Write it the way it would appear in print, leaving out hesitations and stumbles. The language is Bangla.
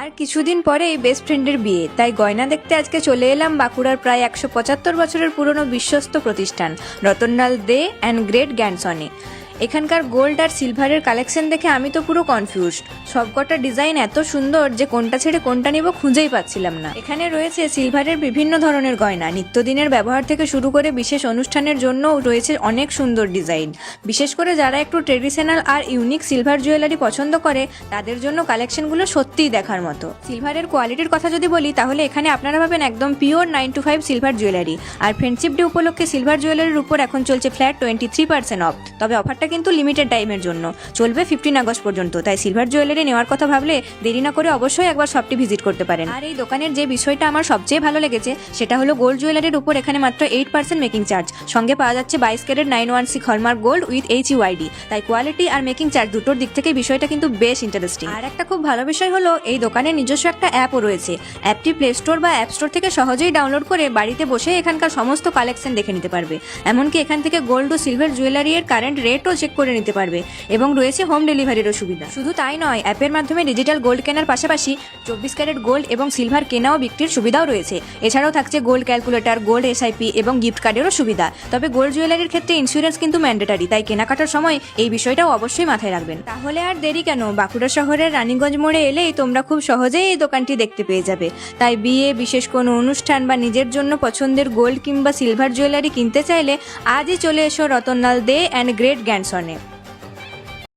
আর কিছুদিন পরেই বেস্ট ফ্রেন্ডের বিয়ে, তাই গয়না দেখতে আজকে চলে এলাম বাঁকুড়ার প্রায় 175 বছরের পুরনো বিশ্বস্ত প্রতিষ্ঠান রতনলাল দে অ্যান্ড গ্রেট গ্র্যান্ডসনে। এখানকার গোল্ড আর সিলভারের কালেকশন দেখে আমি তো পুরো কনফিউজড। সবকটা ডিজাইন এত সুন্দর যে কোনটা ছেড়ে কোনটা নিব খুঁজেই পাচ্ছিলাম না। এখানে রয়েছে সিলভারের বিভিন্ন ধরনের গয়না, নিত্যদিনের ব্যবহার থেকে শুরু করে বিশেষ অনুষ্ঠানের জন্যও রয়েছে অনেক সুন্দর ডিজাইন। বিশেষ করে যারা একটু ট্রেডিশনাল আর ইউনিক সিলভার জুয়েলারি পছন্দ করে তাদের জন্য কালেকশনগুলো সত্যিই দেখার মতো। সিলভারের কোয়ালিটির কথা যদি বলি তাহলে এখানে আপনারা পাবেন একদম পিওর 925 সিলভার জুয়েলারি। আর ফ্রেন্ডশিপ ডে উপলক্ষে সিলভার জুয়েলারির উপর এখন চলছে ফ্ল্যাট 23% অফ। তবে অফারটা কিন্তু লিমিটেড টাইমের জন্য, চলবে 15 আগস্ট পর্যন্ত। তাই সিলভার জুয়েলারি নেওয়ার কথা ভাবলে দেরি না করে অবশ্যই একবার শপটি ভিজিট করতে পারেন। আর এই দোকানের যে বিষয়টা আমার সবচেয়ে ভালো লেগেছে সেটা হলো গোল্ড জুয়েলারির উপর এখানে মাত্র 8% মেকিং চার্জ, সঙ্গে পাওয়া যাচ্ছে 22 carat 916 hallmark gold with HUID। তাই কোয়ালিটি আর মেকিং চার্জ দুটোর দিক থেকে বিষয়টা কিন্তু বেশ ইন্টারেস্টিং। আর একটা খুব ভালো বিষয় হলো এই দোকানের নিজস্ব একটা অ্যাপও রয়েছে। অ্যাপটি প্লে স্টোর বা অ্যাপ স্টোর থেকে সহজেই ডাউনলোড করে বাড়িতে বসে এখানকার সমস্ত কালেকশন দেখে নিতে পারবে। এমনকি এখান থেকে গোল্ড ও সিলভার জুয়েলারি এর কারেন্ট রেটও চেক করে নিতে পারবে এবং রয়েছে হোম ডেলিভারিরও সুবিধা। শুধু তাই নয়, অ্যাপের মাধ্যমে ডিজিটাল গোল্ড কেনার পাশাপাশি 24 ক্যারেট গোল্ড এবং সিলভার কেনা ও বিক্রির সুবিধাও রয়েছে। এছাড়াও থাকছে গোল্ড ক্যালকুলেটর, গোল্ড SIP এবং গিফট কার্ডেরও সুবিধা। তবে গোল্ড জুয়েলারির ক্ষেত্রে ইন্স্যুরেন্স কিন্তু ম্যান্ডেটারি, তাই কেনাকাটার সময় এই বিষয়টাও অবশ্যই মাথায় রাখবেন। তাহলে আর দেরি কেন, বাঁকুড়া শহরের রানীগঞ্জ মোড়ে এলেই তোমরা খুব সহজেই এই দোকানটি দেখতে পেয়ে যাবে। তাই বিয়ে, বিশেষ কোনো অনুষ্ঠান বা নিজের জন্য পছন্দের গোল্ড কিংবা সিলভার জুয়েলারি কিনতে চাইলে আজই চলে এসো রতনলাল দে অ্যান্ড গ্রেট গ্র্যান্ডসনে।